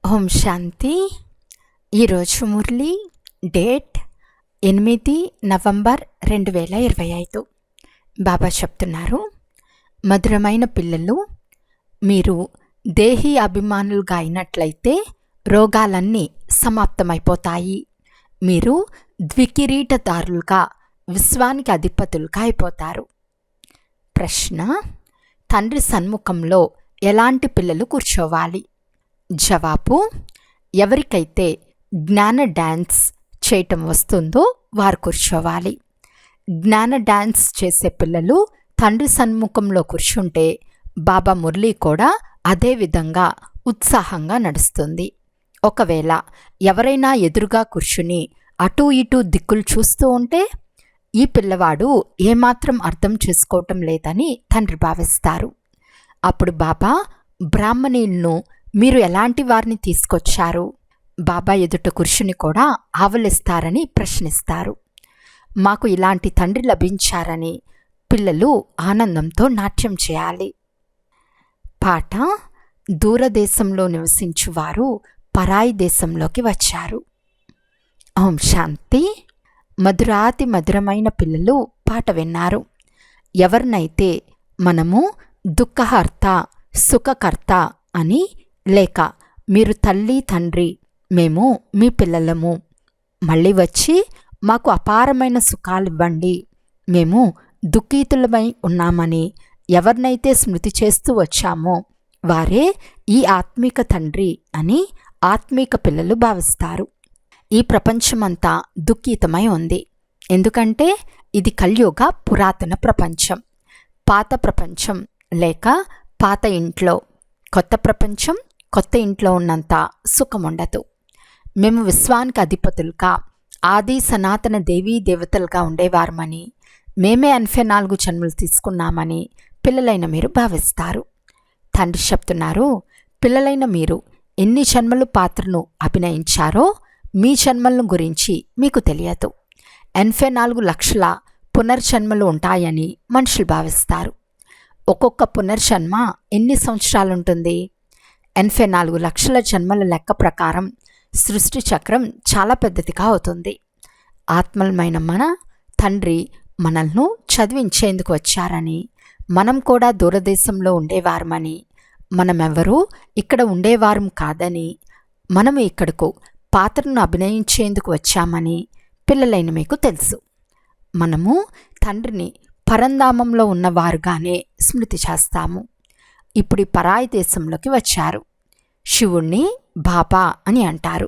ఓం శాంతి. ఈరోజు Murali date 8 November 2025. బాబా చెప్తున్నారు, మధురమైన పిల్లలు, మీరు దేహీ అభిమానులుగా అయినట్లయితే రోగాలన్నీ సమాప్తమైపోతాయి. మీరు ద్వికిరీటదారులుగా విశ్వానికి అధిపతులుగా అయిపోతారు. ప్రశ్న: తండ్రి సన్ముఖంలో ఎలాంటి పిల్లలు కూర్చోవాలి? జవాబు: ఎవరికైతే జ్ఞాన డ్యాన్స్ చేయటం వస్తుందో వారు కూర్చోవాలి. జ్ఞాన డ్యాన్స్ చేసే పిల్లలు తండ్రి సన్ముఖంలో కూర్చుంటే బాబా మురళి కూడా అదే విధంగా ఉత్సాహంగా నడుస్తుంది. ఒకవేళ ఎవరైనా ఎదురుగా కూర్చుని అటూ ఇటూ దిక్కులు చూస్తూ ఉంటే ఈ పిల్లవాడు ఏమాత్రం అర్థం చేసుకోవటం లేదని తండ్రి భావిస్తారు. అప్పుడు బాబా బ్రాహ్మణులను మీరు ఎలాంటి వారిని తీసుకొచ్చారు? బాబా ఎదుట కూర్చుని కూడా ఆవలిస్తారని ప్రశ్నిస్తారు. మాకు ఇలాంటి తండ్రి లభించారని పిల్లలు ఆనందంతో నాట్యం చేయాలి. పాట: దూరదేశంలో నివసించువారు పరాయి దేశంలోకి వచ్చారు. ఓం శాంతి. మధురాతి మధురమైన పిల్లలు పాట విన్నారు. ఎవరినైతే మనము దుఃఖహర్త సుఖకర్త అని, లేక మీరు తల్లి తండ్రి మేము మీ పిల్లలము, మళ్ళీ వచ్చి మాకు అపారమైన సుఖాలివ్వండి, మేము దుఃఖితులమై ఉన్నామని ఎవరినైతే స్మృతి చేస్తూ వచ్చామో వారే ఈ ఆత్మీక తండ్రి అని ఆత్మీక పిల్లలు భావిస్తారు. ఈ ప్రపంచమంతా దుఃఖితమై ఉంది. ఎందుకంటే ఇది కలియుగ పురాతన ప్రపంచం. పాత ప్రపంచం లేక పాత ఇంట్లో, కొత్త ప్రపంచం కొత్త ఇంట్లో ఉన్నంత సుఖం ఉండదు. మేము విశ్వానికి అధిపతులుగా ఆది సనాతన దేవీ దేవతలుగా ఉండేవారమని, మేమే 84 జన్మలు తీసుకున్నామని పిల్లలైన మీరు భావిస్తారు. తండ్రి చెప్తున్నారు, పిల్లలైన మీరు ఎన్ని జన్మలు పాత్రను అభినయించారో మీ జన్మలను గురించి మీకు తెలియదు. 84 లక్షల పునర్జన్మలు ఉంటాయని మనుషులు భావిస్తారు. ఒక్కొక్క పునర్జన్మ ఎన్ని సంవత్సరాలుంటుంది? 84 లక్షల జన్మల లెక్క ప్రకారం సృష్టి చక్రం చాలా పెద్దదిగా అవుతుంది. ఆత్మలమైన మన తండ్రి మనల్ని చదివించేందుకు వచ్చారని, మనం కూడా దూరదేశంలో ఉండేవారమని, మనమెవరూ ఇక్కడ ఉండేవారం కాదని, మనము ఇక్కడకు పాత్రను అభినయించేందుకు వచ్చామని పిల్లలైన మీకు తెలుసు. మనము తండ్రిని పరంధామంలో ఉన్నవారుగానే స్మృతి చేస్తాము. ఇప్పుడు ఈ పరాయి దేశంలోకి వచ్చారు. శివుణ్ణి బాబా అని అంటారు,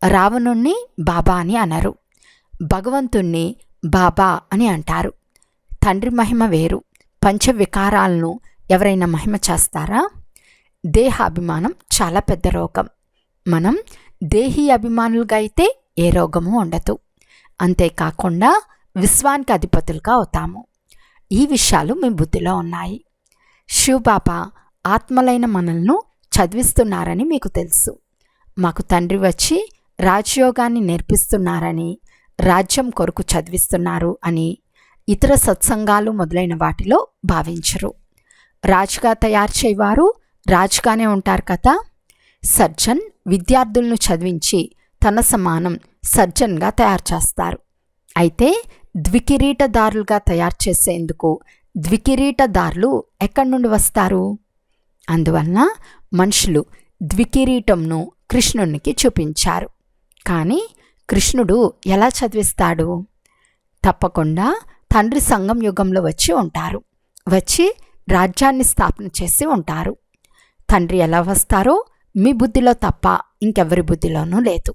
రావణుణ్ణి బాబా అని అనరు, భగవంతుణ్ణి బాబా అని అంటారు. తండ్రి మహిమ వేరు. పంచవికారాలను ఎవరైనా మహిమ చేస్తారా? దేహాభిమానం చాలా పెద్ద రోగం. మనం దేహీ అభిమానులుగా అయితే ఏ రోగము ఉండదు. అంతేకాకుండా విశ్వానికి అధిపతులుగా అవుతాము. ఈ విషయాలు మీ బుద్ధిలో ఉన్నాయి. శివబాబా ఆత్మలైన మనల్ని చదివిస్తున్నారని మీకు తెలుసు. మాకు తండ్రి వచ్చి రాజయోగాన్ని నేర్పిస్తున్నారని, రాజ్యం కొరకు చదివిస్తున్నారు అని ఇతర సత్సంగాలు మొదలైన వాటిలో భావించరు. రాజుగా తయారు చేయవారు రాజుగానే ఉంటారు కదా. సర్జన్ విద్యార్థులను చదివించి తన సమానం సర్జన్గా తయారు చేస్తారు. అయితే ద్వికిరీటదారులుగా తయారు చేసేందుకు ద్వికిరీటదారులు ఎక్కడి నుండి వస్తారు? అందువలన మనుషులు ద్వికిరీటంను కృష్ణునికి చూపించారు. కానీ కృష్ణుడు ఎలా చదివిస్తాడు? తప్పకుండా తండ్రి సంగం యుగంలో వచ్చి ఉంటారు. వచ్చి రాజ్యాన్ని స్థాపన చేసి ఉంటారు. తండ్రి ఎలా వస్తారో మీ బుద్ధిలో తప్ప ఇంకెవరి బుద్ధిలోనూ లేదు.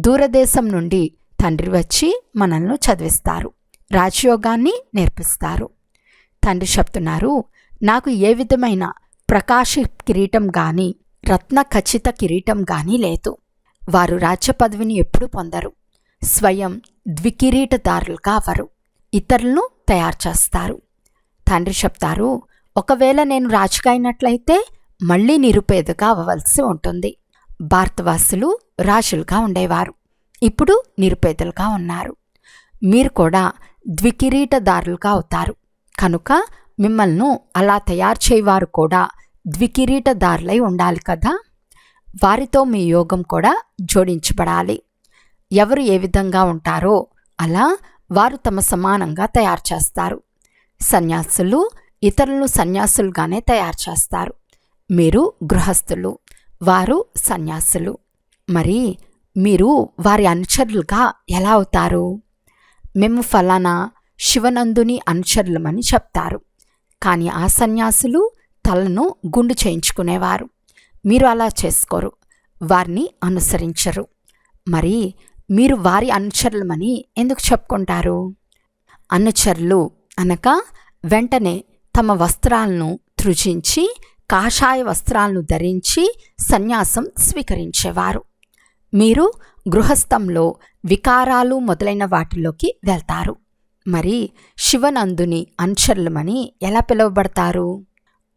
దూరదేశం నుండి తండ్రి వచ్చి మనల్ని చదివిస్తారు, రాజయోగాన్ని నేర్పిస్తారు. తండ్రి చెప్తున్నారు, నాకు ఏ విధమైన ప్రకాశ కిరీటం కానీ రత్న ఖచ్చిత కిరీటం కానీ లేదు. వారు రాజ్య పదవిని ఎప్పుడూ పొందరు. స్వయం ద్వికిరీటదారులుగా అవరు, ఇతరులను తయారు చేస్తారు. తండ్రి చెప్తారు, ఒకవేళ నేను రాజుగా అయినట్లయితే మళ్ళీ నిరుపేదగా అవ్వవలసి ఉంటుంది. భారతవాసులు రాజులుగా ఉండేవారు, ఇప్పుడు నిరుపేదలుగా ఉన్నారు. మీరు కూడా ద్వికిరీటదారులుగా అవుతారు. కనుక మిమ్మల్ని అలా తయారు చేయవారు కూడా ద్వికిరీటదారులై ఉండాలి కదా. వారితో మీ యోగం కూడా జోడించబడాలి. ఎవరు ఏ విధంగా ఉంటారో అలా వారు తమ సమానంగా తయారు చేస్తారు. సన్యాసులు ఇతరులను సన్యాసులుగానే తయారు చేస్తారు. మీరు గృహస్థులు, వారు సన్యాసులు. మరి మీరు వారి అనుచరులుగా ఎలా అవుతారు? మేము ఫలానా శివనందుని అనుచరులమని చెప్తారు. కానీ ఆ సన్యాసులు తలను గుండు చేయించుకునేవారు. మీరు అలా చేసుకోరు, వారిని అనుసరించరు. మరి మీరు వారి అనుచరులమని ఎందుకు చెప్పుకుంటారు? అనుచరులు అనగా వెంటనే తమ వస్త్రాలను త్రుజించి కాషాయ వస్త్రాలను ధరించి సన్యాసం స్వీకరించేవారు. మీరు గృహస్థంలో వికారాలు మొదలైన వాటిలోకి వెళ్తారు. మరి శివనందుని అనుచరులమని ఎలా పిలువబడతారు?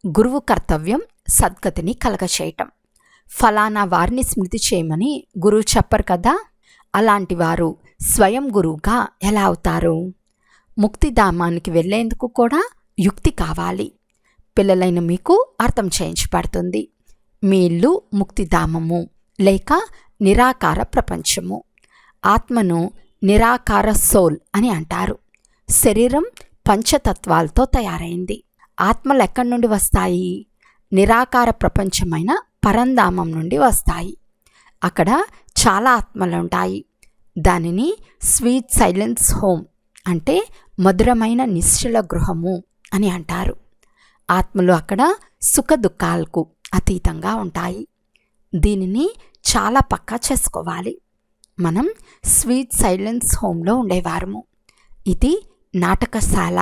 గురువు కర్తవ్యం సద్గతిని కలగచేయటం. ఫలానా వారిని స్మృతి చేయమని గురువు చెప్పరు కదా. అలాంటి వారు స్వయం గురువుగా ఎలా అవుతారు? ముక్తిధామానికి వెళ్ళేందుకు కూడా యుక్తి కావాలి. పిల్లలైన మీకు అర్థం చేయించబడుతుంది. మీ ఇల్లు ముక్తిధామము లేక నిరాకార ప్రపంచము. ఆత్మను నిరాకార సోల్ అని అంటారు. శరీరం పంచతత్వాలతో తయారైంది. ఆత్మలు ఎక్కడి నుండి వస్తాయి? నిరాకార ప్రపంచమైన పరంధామం నుండి వస్తాయి. అక్కడ చాలా ఆత్మలుంటాయి. దానిని స్వీట్ సైలెన్స్ హోమ్ అంటే మధురమైన నిశ్చల గృహము అని అంటారు. ఆత్మలు అక్కడ సుఖ దుఃఖాలకు అతీతంగా ఉంటాయి. దీనిని చాలా పక్కా చేసుకోవాలి. మనం స్వీట్ సైలెన్స్ హోమ్లో ఉండేవారము. ఇది నాటకశాల.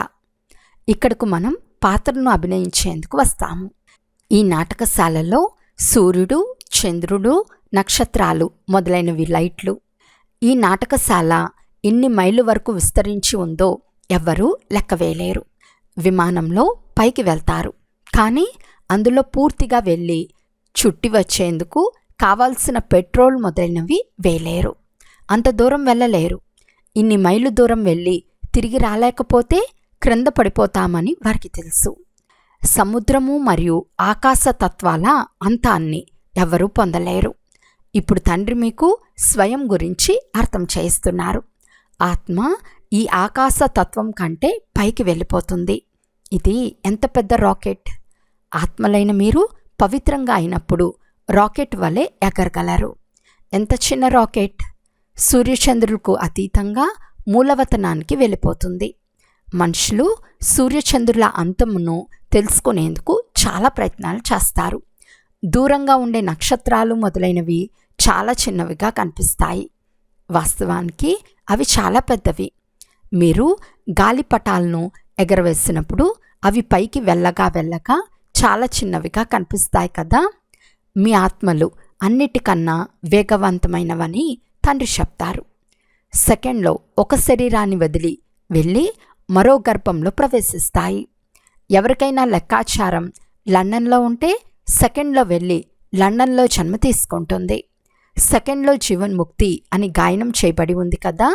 ఇక్కడకు మనం పాత్రను అభినయించేందుకు వస్తాము. ఈ నాటకశాలలో సూర్యుడు, చంద్రుడు, నక్షత్రాలు మొదలైనవి లైట్లు. ఈ నాటకశాల ఎన్ని మైళ్ళు వరకు విస్తరించి ఉందో ఎవ్వరూ లెక్కవేయలేరు. విమానంలో పైకి వెళ్తారు, కానీ అందులో పూర్తిగా వెళ్ళి చుట్టి వచ్చేందుకు కావాల్సిన పెట్రోల్ మొదలైనవి వేయలేరు. అంత దూరం వెళ్ళలేరు. ఇన్ని మైళ్ళు దూరం వెళ్ళి తిరిగి రాలేకపోతే క్రింద పడిపోతామని వారికి తెలుసు. సముద్రము మరియు ఆకాశ తత్వాల అంతాన్ని ఎవరూ పొందలేరు. ఇప్పుడు తండ్రి మీకు స్వయం గురించి అర్థం చేయిస్తున్నారు. ఆత్మ ఈ ఆకాశ తత్వం కంటే పైకి వెళ్ళిపోతుంది. ఇది ఎంత పెద్ద రాకెట్! ఆత్మలైన మీరు పవిత్రంగా అయినప్పుడు రాకెట్ వలె ఎగరగలరు. ఎంత చిన్న రాకెట్! సూర్యచంద్రులకు అతీతంగా మూలవతనానికి వెళ్ళిపోతుంది. మనుషులు సూర్యచంద్రుల అంతమును తెలుసుకునేందుకు చాలా ప్రయత్నాలు చేస్తారు. దూరంగా ఉండే నక్షత్రాలు మొదలైనవి చాలా చిన్నవిగా కనిపిస్తాయి. వాస్తవానికి అవి చాలా పెద్దవి. మీరు గాలిపటాలను ఎగరవేసినప్పుడు అవి పైకి వెళ్ళగా వెళ్ళగా చాలా చిన్నవిగా కనిపిస్తాయి కదా. మీ ఆత్మలు అన్నిటికన్నా వేగవంతమైనవని తండ్రి చెప్తారు. సెకండ్లో ఒక శరీరాన్ని వదిలి వెళ్ళి మరో గర్భంలో ప్రవేశిస్తాయి. ఎవరికైనా లెక్కాచారం లండన్లో ఉంటే సెకండ్లో వెళ్ళి లండన్లో జన్మ తీసుకుంటుంది. సెకండ్లో జీవన్ముక్తి అని గాయనం చేయబడి ఉంది కదా.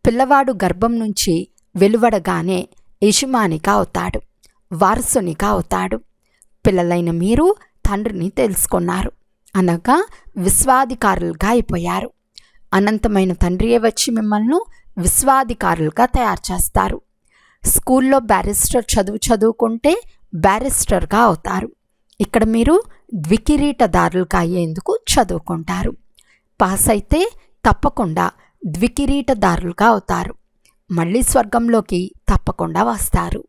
పిల్లవాడు గర్భం నుంచి వెలువడగానే యజమానిగా అవుతాడు, వారసునిగా అవుతాడు. పిల్లలైన మీరు తండ్రిని తెలుసుకున్నారు, అనగా విశ్వాధికారులుగా అయిపోయారు. అనంతమైన తండ్రియే వచ్చి మిమ్మల్ని విశ్వాధికారులుగా తయారు చేస్తారు. స్కూల్లో బ్యారిస్టర్ చదువుకుంటే బ్యారిస్టర్గా అవుతారు. ఇక్కడ మీరు ద్వికిరీటదారులుగా అయ్యేందుకు చదువుకుంటారు. పాస్ అయితే తప్పకుండా ద్వికిరీటదారులుగా అవుతారు. మళ్ళీ స్వర్గంలోకి తప్పకుండా వస్తారు.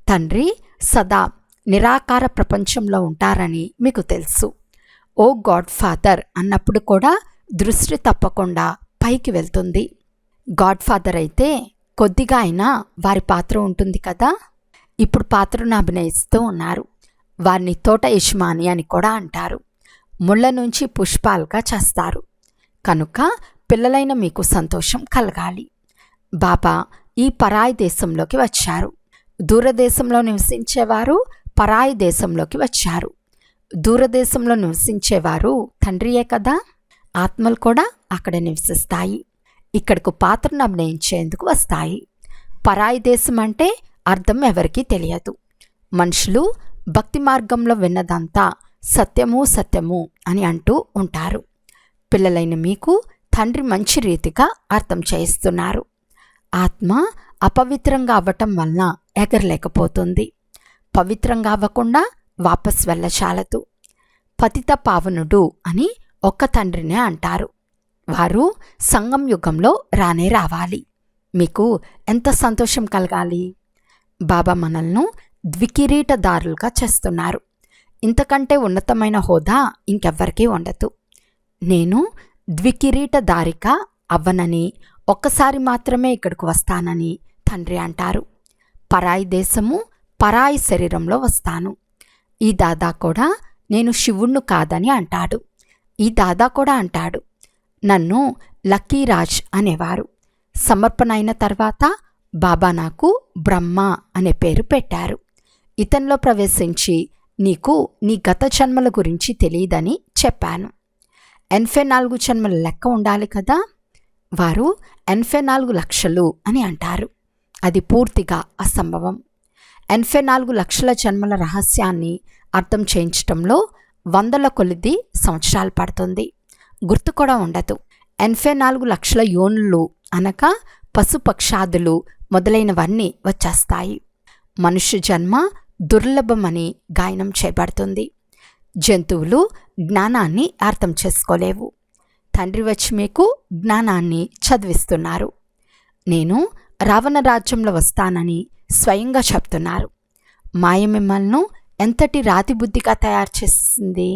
తండ్రి సదా నిరాకార ప్రపంచంలో ఉంటారని మీకు తెలుసు. ఓ గాడ్ ఫాదర్ అన్నప్పుడు కూడా దృష్టి తప్పకుండా పైకి వెళ్తుంది. గాడ్ ఫాదర్ అయితే కొద్దిగా అయినా వారి పాత్ర ఉంటుంది కదా. ఇప్పుడు పాత్రను అభినయిస్తూ ఉన్నారు. వారిని తోట యజమాని అని కూడా అంటారు. ముళ్ళ నుంచి పుష్పాలుగా చేస్తారు. కనుక పిల్లలైన మీకు సంతోషం కలగాలి. బాబా ఈ పరాయి దేశంలోకి వచ్చారు. దూరదేశంలో నివసించేవారు పరాయి దేశంలోకి వచ్చారు. దూరదేశంలో నివసించేవారు తండ్రియే కదా. ఆత్మలు కూడా అక్కడ నివసిస్తాయి. ఇక్కడకు పాత్రను అభినయించేందుకు వస్తాయి. పరాయి దేశం అంటే అర్థం ఎవరికీ తెలియదు. మనుషులు భక్తి మార్గంలో విన్నదంతా సత్యము సత్యము అని అంటూ ఉంటారు. పిల్లలైన మీకు తండ్రి మంచి రీతిగా అర్థం చేయిస్తున్నారు. ఆత్మ అపవిత్రంగా అవ్వటం వలన ఎగరలేకపోతుంది. పవిత్రంగా అవ్వకుండా వాపస్ వెళ్ళచాలదు. పతిత పావనుడు అని ఒక్క తండ్రినే అంటారు. వారు సంగం యుగంలో రానే రావాలి. మీకు ఎంత సంతోషం కలగాలి. బాబా మనల్ని ద్వికిరీటదారులుగా చేస్తున్నారు. ఇంతకంటే ఉన్నతమైన హోదా ఇంకెవ్వరికీ ఉండదు. నేను ద్వికిరీటదారిక అవ్వనని, ఒక్కసారి మాత్రమే ఇక్కడికి వస్తానని తండ్రి అంటారు. పరాయి దేశము, పరాయి శరీరంలో వస్తాను. ఈ దాదా కూడా నేను శివుణ్ణు కాదని అంటాడు. ఈ దాదా కూడా అంటాడు, నన్ను లక్కీరాజ్ అనేవారు. సమర్పణ అయిన తర్వాత బాబా నాకు బ్రహ్మ అనే పేరు పెట్టారు. ఇతనిలో ప్రవేశించి నీకు నీ గత జన్మల గురించి తెలియదని చెప్పాను. 84 జన్మల లెక్క ఉండాలి కదా. వారు 84 లక్షలు అని అంటారు. అది పూర్తిగా అసంభవం. 84 లక్షల జన్మల రహస్యాన్ని అర్థం చేయించటంలో 100ల కొలిది సంవత్సరాలు పడుతుంది. గుర్తు కూడా ఉండదు. 84 లక్షల యోనులు అనగా పశుపక్షాదులు మొదలైనవన్నీ వచ్చేస్తాయి. మనుష్య జన్మ దుర్లభమని గాయనం చేయబడుతుంది. జంతువులు జ్ఞానాన్ని అర్థం చేసుకోలేవు. తండ్రి వచ్చి మీకు జ్ఞానాన్ని చదివిస్తున్నారు. నేను రావణ రాజ్యంలో వస్తానని స్వయంగా చెప్తున్నారు. మాయ మిమ్మల్ని ఎంతటి రాతి బుద్ధిగా తయారు చేసింది.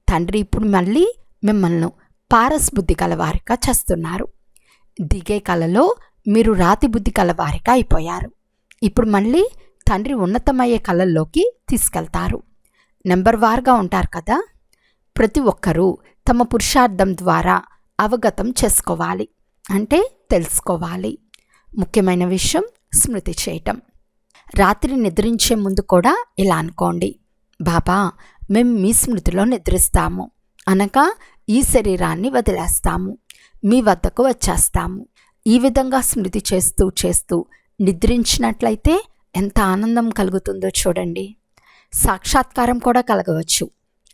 తండ్రి ఇప్పుడు మళ్ళీ మిమ్మల్ని పారస్ బుద్ధి కలవారిగా చేస్తున్నారు. దిగే కలలో మీరు రాతి బుద్ధి కలవారిగా అయిపోయారు. ఇప్పుడు మళ్ళీ తండ్రి ఉన్నతమయ్యే కళల్లోకి తీసుకెళ్తారు. నెంబర్ వార్గా ఉంటారు కదా. ప్రతి ఒక్కరూ తమ పురుషార్థం ద్వారా అవగతం చేసుకోవాలి, అంటే తెలుసుకోవాలి. ముఖ్యమైన విషయం స్మృతి చేయటం. రాత్రి నిద్రించే ముందు కూడా ఇలా అనుకోండి, బాబా మేము మీ స్మృతిలో నిద్రిస్తాము అనగా ఈ శరీరాన్ని వదిలేస్తాము, మీ వద్దకు వచ్చేస్తాము. ఈ విధంగా స్మృతి చేస్తూ చేస్తూ నిద్రించినట్లయితే ఎంత ఆనందం కలుగుతుందో చూడండి. సాక్షాత్కారం కూడా కలగవచ్చు,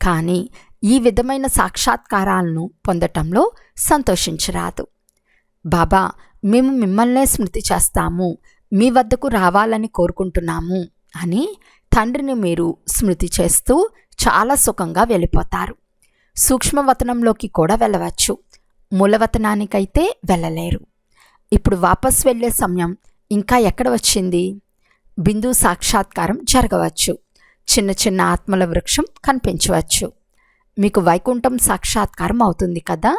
కానీ ఈ విధమైన సాక్షాత్కారాలను పొందటంలో సంతోషించరాదు. బాబా మేము మిమ్మల్నే స్మృతి చేస్తాము, మీ వద్దకు రావాలని కోరుకుంటున్నాము అని తండ్రిని మీరు స్మృతి చేస్తూ చాలా సుఖంగా వెళ్ళిపోతారు. సూక్ష్మవతనంలోకి కూడా వెళ్ళవచ్చు, మూలవతనానికైతే వెళ్ళలేరు. ఇప్పుడు వాపస్ వెళ్ళే సమయం ఇంకా ఎక్కడ వచ్చింది? బిందు సాక్షాత్కారం జరగవచ్చు, చిన్న చిన్న ఆత్మల వృక్షం కనిపించవచ్చు. మీకు వైకుంఠం సాక్షాత్కారం అవుతుంది కదా.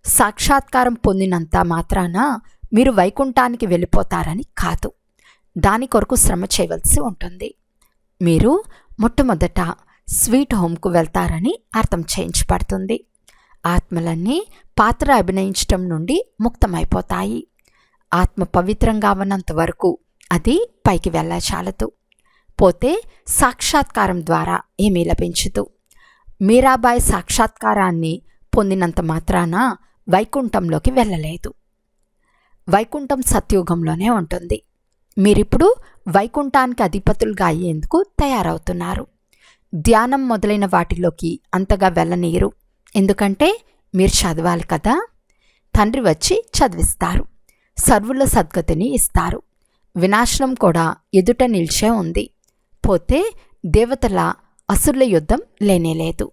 సాక్షాత్కారం పొందినంత మాత్రాన మీరు వైకుంఠానికి వెళ్ళిపోతారని కాదు. దాని కొరకు శ్రమ చేయవలసి ఉంటుంది. మీరు మొట్టమొదట స్వీట్ హోమ్కు వెళ్తారని అర్థం చేయించబడుతుంది. ఆత్మలన్నీ పాత్ర అభినయించటం నుండి ముక్తమైపోతాయి. ఆత్మ పవిత్రంగా ఉన్నంత వరకు అది పైకి వెళ్ళచాలదు. పోతే సాక్షాత్కారం ద్వారా ఏమీ లభించదు. మీరాబాయి సాక్షాత్కారాన్ని పొందినంత మాత్రాన వైకుంఠంలోకి వెళ్ళలేదు. వైకుంఠం సత్యుగంలోనే ఉంటుంది. మీరిప్పుడు వైకుంఠానికి అధిపతులుగా అయ్యేందుకు తయారవుతున్నారు. ధ్యానం మొదలైన వాటిలోకి అంతగా వెళ్ళనీయరు, ఎందుకంటే మీరు చదవాలి కదా. తండ్రి వచ్చి చదివిస్తారు, సర్వుల సద్గతిని ఇస్తారు. వినాశనం కూడా ఎదుట నిల్చే ఉంది. పోతే దేవతల అసురుల యుద్ధం లేనేలేదు.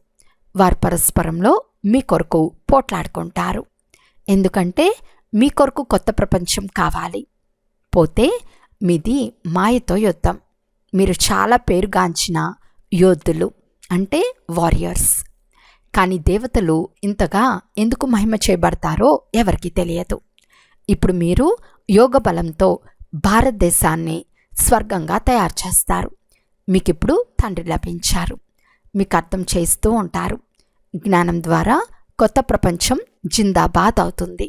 వారు పరస్పరంలో మీ కొరకు పోట్లాడుకుంటారు, ఎందుకంటే మీ కొరకు కొత్త ప్రపంచం కావాలి. పోతే మీది మాయతో యుద్ధం. మీరు చాలా పేరుగాంచిన యోధులు, అంటే వారియర్స్. కానీ దేవతలు ఇంతగా ఎందుకు మహిమ చేయబడతారో ఎవరికీ తెలియదు. ఇప్పుడు మీరు యోగ బలంతో భారతదేశాన్ని స్వర్గంగా తయారు చేస్తారు. మీకిప్పుడు తండ్రి లభించారు. మీకు అర్థం చేస్తూ ఉంటారు. జ్ఞానం ద్వారా కొత్త ప్రపంచం జిందాబాద్ అవుతుంది.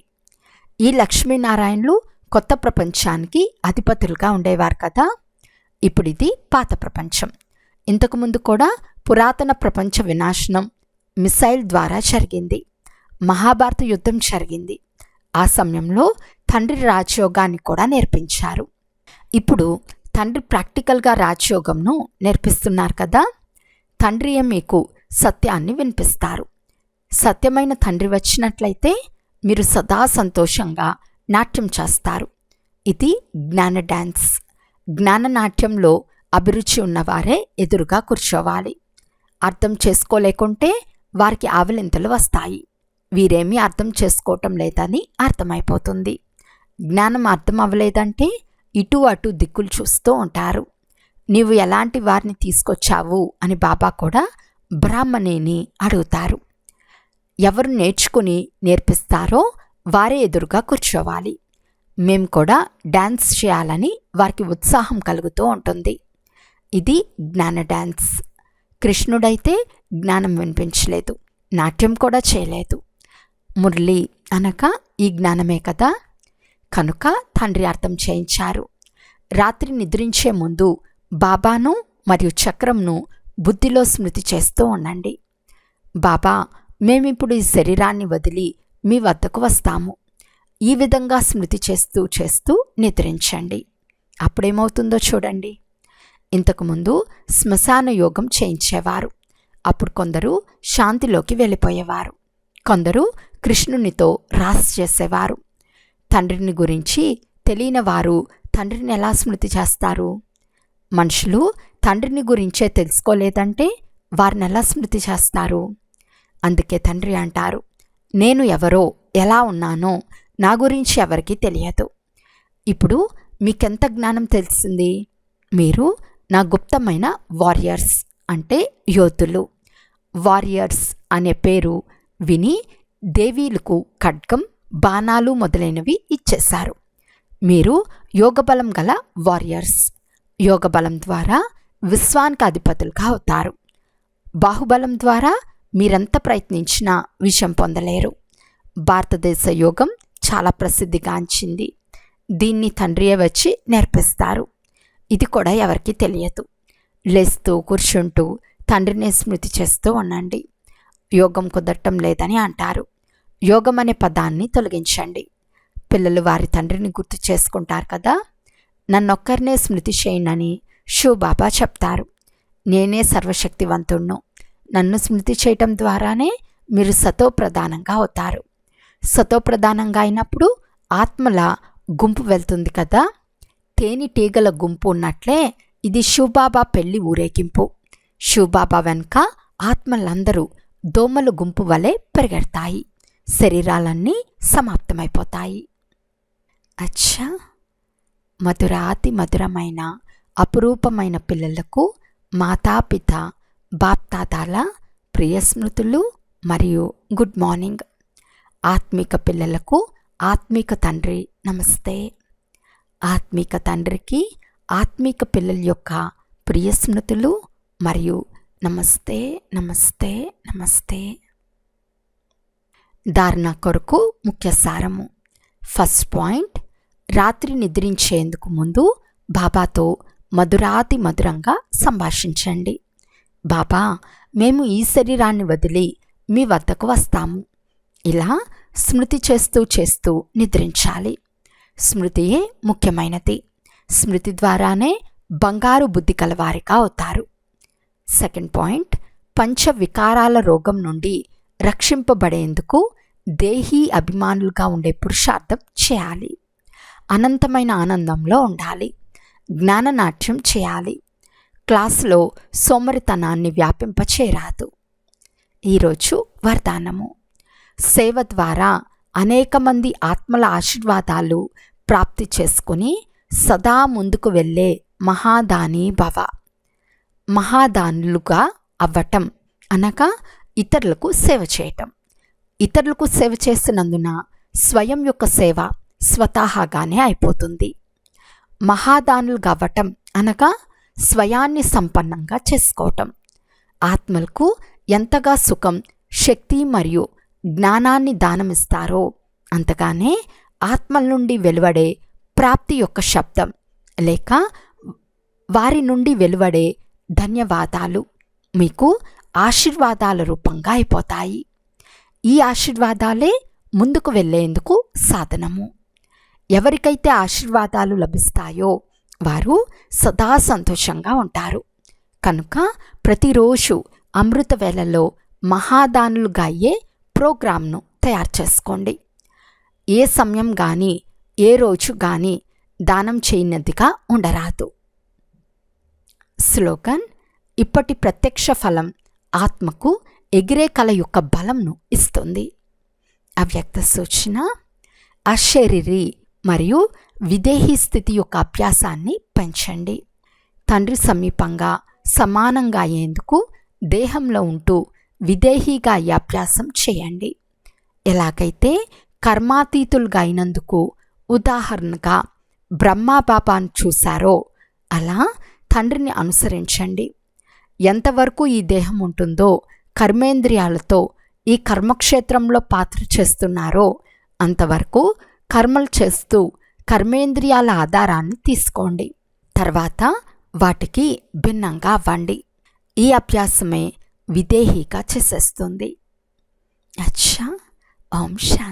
ఈ లక్ష్మీనారాయణలు కొత్త ప్రపంచానికి అధిపతులుగా ఉండేవారు కదా. ఇప్పుడు ఇది పాత ప్రపంచం. ఇంతకుముందు కూడా పురాతన ప్రపంచ వినాశనం మిసైల్ ద్వారా జరిగింది. మహాభారత యుద్ధం జరిగింది. ఆ సమయంలో తండ్రి రాజయోగాన్ని కూడా నేర్పించారు. ఇప్పుడు తండ్రి ప్రాక్టికల్గా రాజయోగంను నేర్పిస్తున్నారు కదా. తండ్రియే మీకు సత్యాన్ని వినిపిస్తారు. సత్యమైన తండ్రి వచ్చినట్లయితే మీరు సదా సంతోషంగా నాట్యం చేస్తారు. ఇది జ్ఞాన డ్యాన్స్. జ్ఞాననాట్యంలో అభిరుచి ఉన్నవారే ఎదురుగా కూర్చోవాలి. అర్థం చేసుకోలేకుంటే వారికి ఆవలింతలు వస్తాయి. వీరేమీ అర్థం చేసుకోవటం లేదని అర్థమైపోతుంది. జ్ఞానం అర్థం అవ్వలేదంటే ఇటు అటు దిక్కులు చూస్తూ ఉంటారు. నీవు ఎలాంటి వారిని తీసుకొచ్చావు అని బాబా కూడా బ్రాహ్మణిని అడుగుతారు. ఎవరు నేర్చుకుని నేర్పిస్తారో వారే ఎదురుగా కూర్చోవాలి. మేము కూడా డ్యాన్స్ చేయాలని వారికి ఉత్సాహం కలుగుతూ ఉంటుంది. ఇది జ్ఞాన డ్యాన్స్. కృష్ణుడైతే జ్ఞానం వినిపించలేదు, నాట్యం కూడా చేయలేదు. మురళి అనగా ఈ జ్ఞానమే కదా. కనుక తండ్రి అర్థం చేయించారు. రాత్రి నిద్రించే ముందు బాబాను మరియు చక్రంను బుద్ధిలో స్మృతి చేస్తూ ఉండండి. బాబా, మేమిప్పుడు ఈ శరీరాన్ని వదిలి మీ వద్దకు వస్తాము. ఈ విధంగా స్మృతి చేస్తూ చేస్తూ నిద్రించండి. అప్పుడేమవుతుందో చూడండి. ఇంతకుముందు శ్మశాన యోగం చేయించేవారు. అప్పుడు కొందరు శాంతిలోకి వెళ్ళిపోయేవారు, కొందరు కృష్ణునితో రాస్ చేసేవారు. తండ్రిని గురించి తెలియని వారు తండ్రిని ఎలా స్మృతి చేస్తారు? మనుషులు తండ్రిని గురించే తెలుసుకోలేదంటే వారిని ఎలా స్మృతి చేస్తారు? అందుకే తండ్రి అంటారు, నేను ఎవరో ఎలా ఉన్నానో నా గురించి ఎవరికీ తెలియదు. ఇప్పుడు మీకెంత జ్ఞానం తెలిసింది? మీరు నా గుప్తమైన వారియర్స్ అంటే యోధులు. వారియర్స్ అనే పేరు విని దేవీలకు ఖడ్గం, బాణాలు మొదలైనవి ఇచ్చేశారు. మీరు యోగబలం గల వారియర్స్. యోగబలం ద్వారా విశ్వానికి అధిపతులుగా అవుతారు. బాహుబలం ద్వారా మీరెంత ప్రయత్నించినా విజయం పొందలేరు. భారతదేశ యోగం చాలా ప్రసిద్ధిగాంచింది. దీన్ని తండ్రియే వచ్చి నేర్పిస్తారు. ఇది కూడా ఎవరికీ తెలియదు. లేస్తూ కూర్చుంటూ తండ్రిని స్మృతి చేస్తూ ఉండండి. యోగం కుదరటం లేదని అంటారు. యోగం అనే పదాన్ని తొలగించండి. పిల్లలు వారి తండ్రిని గుర్తు చేసుకుంటారు కదా. నన్నొక్కరినే స్మృతి చేయనని శివబాబా చెప్తారు. నేనే సర్వశక్తివంతుణ్ణు. నన్ను స్మృతి చేయటం ద్వారానే మీరు సతోప్రధానంగా అవుతారు. సతోప్రధానంగా అయినప్పుడు ఆత్మల గుంపు వెళ్తుంది కదా. తేనెటీగల గుంపు ఉన్నట్లే ఇది శివబాబా పెళ్లి ఊరేగింపు. శివబాబా వెనుక ఆత్మలందరూ దోమల గుంపు వలె పరిగెడతాయి. శరీరాలన్నీ సమాప్తమైపోతాయి. అచ్చా, మధురాతి మధురమైన అపురూపమైన పిల్లలకు మాతాపిత బాప్తాదాల ప్రియ స్మృతులు మరియు గుడ్ మార్నింగ్. ఆత్మిక పిల్లలకు ఆత్మిక తండ్రి నమస్తే. ఆత్మిక తండ్రికి ఆత్మిక పిల్లల యొక్క ప్రియ స్మృతులు మరియు నమస్తే నమస్తే నమస్తే. ధారణ కొరకు ముఖ్య సారము. ఫస్ట్ పాయింట్, రాత్రి నిద్రించేందుకు ముందు బాబాతో మధురాతి మధురంగా సంభాషించండి. బాబా, మేము ఈ శరీరాన్ని వదిలి మీ వద్దకు వస్తాము. ఇలా స్మృతి చేస్తూ చేస్తూ నిద్రించాలి. స్మృతియే ముఖ్యమైనది. స్మృతి ద్వారానే బంగారు బుద్ధి కలవారిగా అవుతారు. సెకండ్ పాయింట్, పంచ వికారాల రోగం నుండి రక్షింపబడేందుకు దేహీ అభిమానులుగా ఉండే పురుషార్థం చేయాలి. అనంతమైన ఆనందంలో ఉండాలి. జ్ఞాననాట్యం చేయాలి. క్లాసులో సోమరితనాన్ని వ్యాపింపచేయరాదు. ఈరోజు వరదానము. సేవ ద్వారా అనేక మంది ఆత్మల ఆశీర్వాదాలు ప్రాప్తి చేసుకుని సదా ముందుకు వెళ్ళే మహాదాని భవ. మహాదానులుగా అవ్వటం అనగా ఇతరులకు సేవ చేయటం. ఇతరులకు సేవ చేస్తున్నందున స్వయం యొక్క సేవ స్వతహాగానే అయిపోతుంది. మహాదానులుగా అవ్వటం అనగా స్వయాన్ని సంపన్నంగా చేసుకోవటం. ఆత్మలకు ఎంతగా సుఖం, శక్తి మరియు జ్ఞానాన్ని దానమిస్తారో అంతగానే ఆత్మల నుండి వెలువడే ప్రాప్తి యొక్క శబ్దం లేక వారి నుండి వెలువడే ధన్యవాదాలు మీకు ఆశీర్వాదాల రూపంగా అయిపోతాయి. ఈ ఆశీర్వాదాలే ముందుకు వెళ్ళేందుకు సాధనము. ఎవరికైతే ఆశీర్వాదాలు లభిస్తాయో వారు సదా సంతోషంగా ఉంటారు. కనుక ప్రతిరోజు అమృత వేళలో మహాదానులుగా అయ్యే ప్రోగ్రాంను తయారు చేసుకోండి. ఏ సమయం కానీ ఏ రోజు కానీ దానం చేయనదిగా ఉండరాదు. స్లోగన్: ఇప్పటి ప్రత్యక్ష ఫలం ఆత్మకు ఎగిరే కళ యొక్క బలంను ఇస్తుంది. అవ్యక్త సూచన: అశరీరి మరియు విదేహీ స్థితి యొక్క అభ్యాసాన్ని పెంచండి. తండ్రి సమీపంగా సమానంగా అయ్యేందుకు దేహంలో ఉంటూ విదేహీగా అయ్యే అభ్యాసం చేయండి. ఎలాగైతే కర్మాతీతులుగా అయినందుకు ఉదాహరణగా బ్రహ్మాబాబాను చూశారో అలా తండ్రిని అనుసరించండి. ఎంతవరకు ఈ దేహం ఉంటుందో కర్మేంద్రియాలతో ఈ కర్మక్షేత్రంలో పాత్ర చేస్తున్నారో అంతవరకు కర్మలు చేస్తూ కర్మేంద్రియాల ఆధారాన్ని తీసుకోండి. తర్వాత వాటికి భిన్నంగా అవ్వండి. ఈ అభ్యాసమే విదేహీగా చేసేస్తుంది. అచ్చా. ఓం శాంతి.